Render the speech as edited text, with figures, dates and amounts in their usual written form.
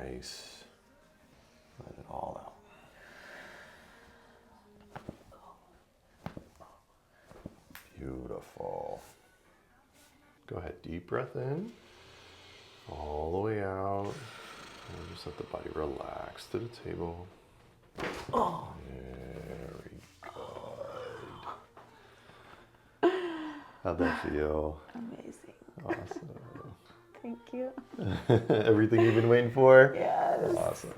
Nice. Let it all out. Beautiful. Go ahead, deep breath in, all the way out. And just let the body relax to the table. Oh. Very good. How'd that feel? Amazing. Awesome. Thank you. Everything you've been waiting for? Yes. Awesome.